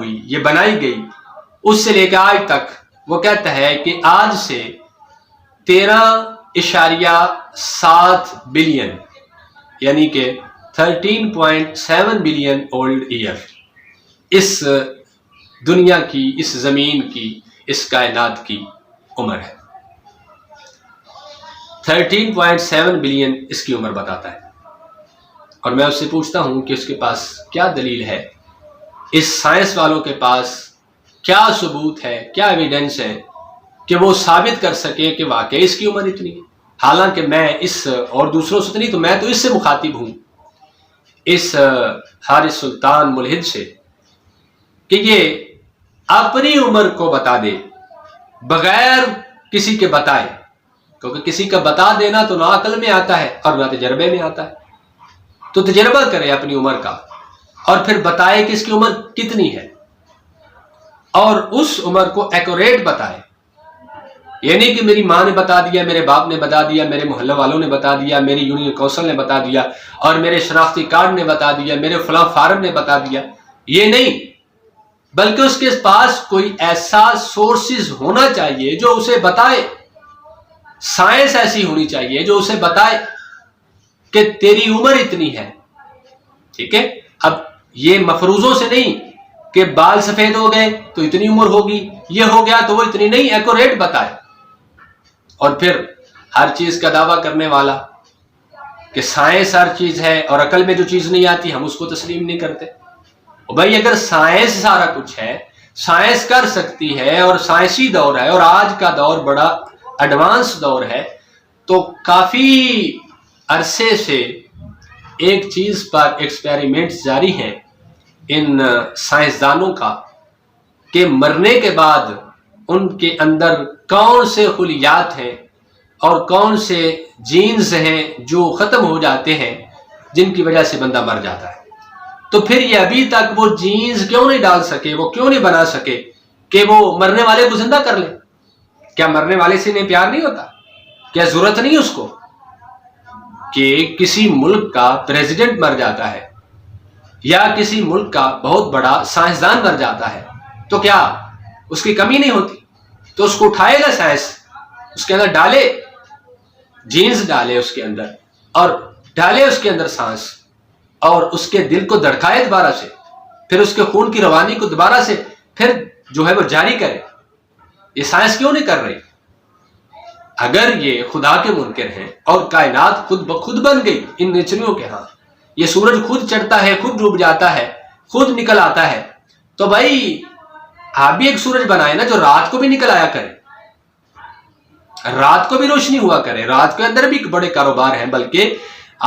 ہوئی، یہ بنائی گئی، اس سے لے کے آج تک وہ کہتا ہے کہ آج سے 13.7 بلین یعنی کہ 13.7 بلین اولڈ ایئر اس دنیا کی، اس زمین کی، اس کائنات کی عمر ہے۔ 13.7 بلین اس کی عمر بتاتا ہے، اور میں اس سے پوچھتا ہوں کہ اس کے پاس کیا دلیل ہے، اس سائنس والوں کے پاس کیا ثبوت ہے، کیا ایویڈنس ہے کہ وہ ثابت کر سکے کہ واقعی اس کی عمر اتنی ہے؟ حالانکہ میں اس اور دوسروں سے نہیں، تو میں تو اس سے مخاطب ہوں، اس حارث سلطان ملحد سے، کہ یہ اپنی عمر کو بتا دے بغیر کسی کے بتائے، کیونکہ کسی کا بتا دینا تو نہ عقل میں آتا ہے اور نہ تجربے میں آتا ہے۔ تو تجربہ کرے اپنی عمر کا اور پھر بتائے کہ اس کی عمر کتنی ہے، اور اس عمر کو ایکوریٹ بتائے، یعنی کہ میری ماں نے بتا دیا، میرے باپ نے بتا دیا، میرے محلہ والوں نے بتا دیا، میری یونین کونسل نے بتا دیا، اور میرے شناختی کارڈ نے بتا دیا، میرے فلاں فارم نے بتا دیا، یہ نہیں، بلکہ اس کے پاس کوئی ایسا سورسز ہونا چاہیے جو اسے بتائے، سائنس ایسی ہونی چاہیے جو اسے بتائے کہ تیری عمر اتنی ہے، ٹھیک ہے؟ اب یہ مفروضوں سے نہیں کہ بال سفید ہو گئے تو اتنی عمر ہوگی، یہ ہو گیا تو وہ اتنی نہیں، ایکوریٹ بتائے۔ اور پھر ہر چیز کا دعویٰ کرنے والا کہ سائنس ہر چیز ہے اور عقل میں جو چیز نہیں آتی ہم اس کو تسلیم نہیں کرتے۔ بھائی اگر سائنس سارا کچھ ہے، سائنس کر سکتی ہے، اور سائنسی دور ہے، اور آج کا دور بڑا ایڈوانس دور ہے، تو کافی عرصے سے ایک چیز پر ایکسپیریمنٹس جاری ہیں ان سائنسدانوں کا کہ مرنے کے بعد ان کے اندر کون سے خلیات ہیں اور کون سے جینز ہیں جو ختم ہو جاتے ہیں جن کی وجہ سے بندہ مر جاتا ہے۔ تو پھر یہ ابھی تک وہ جینز کیوں نہیں ڈال سکے، وہ کیوں نہیں بنا سکے کہ وہ مرنے والے کو زندہ کر لیں؟ کیا مرنے والے سے انہیں پیار نہیں ہوتا؟ کیا ضرورت نہیں اس کو کہ کسی ملک کا پریزیڈنٹ مر جاتا ہے یا کسی ملک کا بہت بڑا سائنسدان مر جاتا ہے تو کیا اس کی کمی نہیں ہوتی؟ تو اس کو اٹھائے گا سائنس، اس کے اندر ڈالے جینز، ڈالے اس کے اندر، اور ڈالے اس کے اندر سانس، اور اس کے دل کو دھڑکائے دوبارہ سے، پھر اس کے خون کی روانی کو دوبارہ سے پھر جو ہے وہ جاری کرے۔ یہ سائنس کیوں نہیں کر رہی؟ اگر یہ خدا کے منکر ہیں اور کائنات خود بخود بن گئی ان نیچریوں کے ہاں، یہ سورج خود چڑھتا ہے، خود ڈوب جاتا ہے، خود نکل آتا ہے، تو بھائی آپ بھی ایک سورج بنائے نا جو رات کو بھی نکل آیا کرے، رات کو بھی روشنی ہوا کرے۔ رات کے اندر بھی بڑے کاروبار ہیں، بلکہ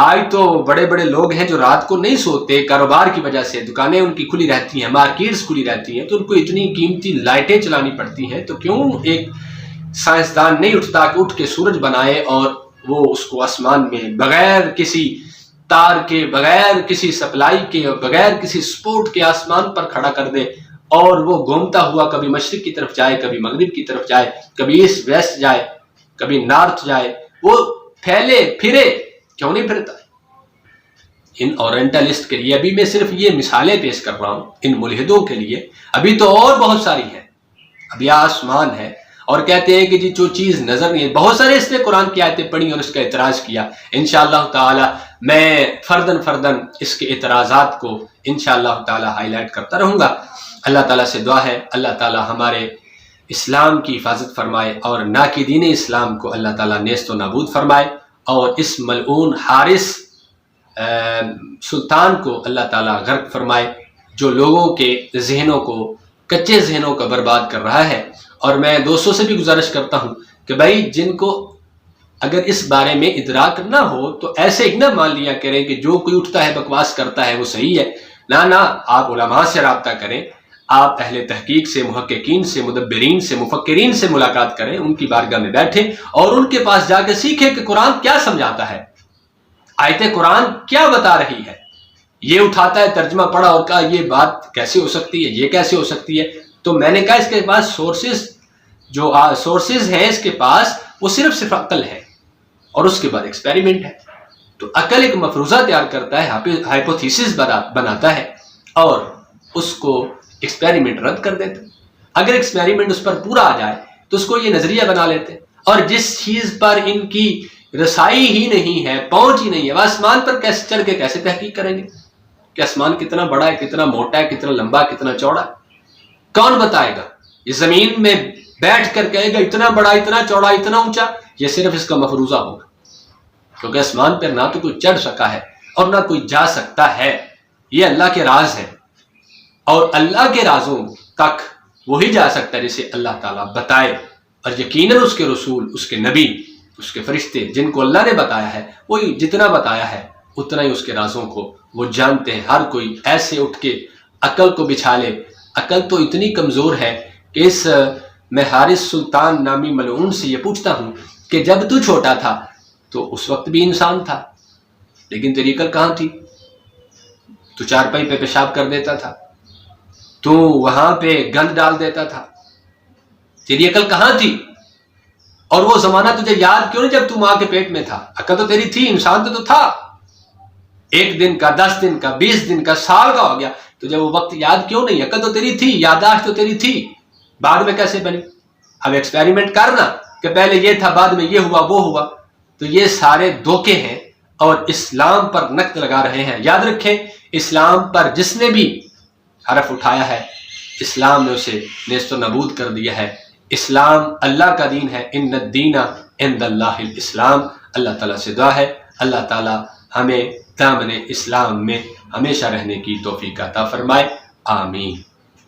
آج تو بڑے بڑے لوگ ہیں جو رات کو نہیں سوتے کاروبار کی وجہ سے، دکانیں ان کی کھلی رہتی ہیں، مارکیٹس کھلی رہتی ہیں، تو ان کو اتنی قیمتی لائٹیں چلانی پڑتی ہیں، تو کیوں ایک سائنسدان نہیں اٹھتا کہ اٹھ کے سورج بنائے اور وہ اس کو آسمان میں بغیر کسی تار کے، بغیر کسی سپلائی کے، بغیر کسی سپورٹ کے آسمان پر کھڑا کر دے، اور وہ گھومتا ہوا کبھی مشرق کی طرف جائے، کبھی مغرب کی طرف جائے، کبھی ایسٹ ویسٹ جائے، کبھی نارتھ جائے، وہ پھیلے پھرے، کیوں نہیں پھرتا؟ ان اورینٹلسٹ کے لیے ابھی میں صرف یہ مثالیں پیش کر رہا ہوں، ان ملحدوں کے لیے ابھی تو اور بہت ساری ہیں، ابھی آسمان ہے، اور کہتے ہیں کہ جی جو چیز نظر نہیں ہے، بہت سارے اس نے قرآن کی آیتیں پڑھی اور اس کا اعتراض کیا۔ انشاءاللہ تعالی میں فردن اس کے اعتراضات کو انشاءاللہ تعالی ہائی لائٹ کرتا رہوں گا۔ اللہ تعالیٰ سے دعا ہے اللہ تعالیٰ ہمارے اسلام کی حفاظت فرمائے اور ناقدین اسلام کو اللہ تعالیٰ نیست و نابود فرمائے، اور اس ملعون حارث سلطان کو اللہ تعالیٰ غرق فرمائے جو لوگوں کے ذہنوں کو، کچے ذہنوں کا برباد کر رہا ہے۔ اور میں دوستوں سے بھی گزارش کرتا ہوں کہ بھائی جن کو اگر اس بارے میں ادراک نہ ہو تو ایسے ہی نہ مان لیا کریں کہ جو کوئی اٹھتا ہے بکواس کرتا ہے وہ صحیح ہے، نہ، آپ علماء سے رابطہ کریں، آپ اہل تحقیق سے، محققین سے، مدبرین سے، مفکرین سے ملاقات کریں، ان کی بارگاہ میں بیٹھیں اور ان کے پاس جا کے سیکھیں کہ قرآن کیا سمجھاتا ہے، آیت قرآن کیا بتا رہی ہے۔ یہ اٹھاتا ہے ترجمہ پڑھا اور کہا یہ بات کیسے ہو سکتی ہے، یہ کیسے ہو سکتی ہے، تو میں نے کہا اس کے پاس سورسز ہیں، اس کے پاس وہ صرف عقل ہے اور اس کے بعد ایکسپیریمنٹ ہے۔ تو عقل ایک مفروضہ تیار کرتا ہے، ہائپوتھیسس بناتا ہے اور اس کو ایکسپیریمنٹ رد کر دیتے. اگر ایکسپیریمنٹ اس پر پورا آ جائے تو اس کو یہ نظریہ بنا لیتے. اور جس چیز پر ان کی رسائی ہی نہیں ہے، پہنچ ہی نہیں ہے، وہ آسمان پر کیسے چڑھ کے کیسے تحقیق کریں گے کہ آسمان کتنا بڑا ہے، کتنا موٹا ہے، کتنا لمبا، کتنا چوڑا ہے؟ کون بتائے گا؟ یہ زمین میں بیٹھ کر کہے گا اتنا بڑا، اتنا چوڑا، اتنا اونچا؟ یہ صرف اس کا مفروضہ ہوگا، کیونکہ آسمان پر نہ تو کوئی چڑھ سکا ہے اور نہ کوئی جا سکتا ہے. یہ اللہ کے راز ہیں، اور اللہ کے رازوں تک وہی جا سکتا ہے جسے اللہ تعالیٰ بتائے. اور یقیناً اس کے رسول، اس کے نبی، اس کے فرشتے جن کو اللہ نے بتایا ہے، وہی جتنا بتایا ہے اتنا ہی اس کے رازوں کو وہ جانتے ہیں. ہر کوئی ایسے اٹھ کے عقل کو بچھا لے. عقل تو اتنی کمزور ہے کہ میں حارث سلطان نامی ملعون سے یہ پوچھتا ہوں کہ جب تو چھوٹا تھا تو اس وقت بھی انسان تھا، لیکن تیری عقل کہاں تھی؟ تو چارپائی پہ پیشاب کر دیتا تھا، تو وہاں پہ گند ڈال دیتا تھا، تیری عقل کہاں تھی؟ اور وہ زمانہ تجھے یاد کیوں نہیں جب تو ماں کے پیٹ میں تھا؟ عقل تو تیری تھی، انسان تو تھا. 1 دن کا، 10 دن کا، 20 دن کا، سال کا ہو گیا، تجھے وہ وقت یاد کیوں نہیں؟ عقل تو تیری تھی، یادداشت تو تیری تھی، بعد میں کیسے بنی؟ اب ایکسپیریمنٹ کرنا کہ پہلے یہ تھا، بعد میں یہ ہوا، وہ ہوا. تو یہ سارے دھوکے ہیں اور اسلام پر نقد لگا رہے ہیں. یاد رکھیں، اسلام پر جس نے بھی حرف اٹھایا ہے، اسلام نے اسے نیست و نابود کر دیا ہے. اسلام اللہ کا دین ہے. ان الدین عند اللہ الاسلام. اللہ تعالیٰ سے دعا ہے اللہ تعالیٰ ہمیں دامن اسلام میں ہمیشہ رہنے کی توفیق عطا فرمائے. آمین.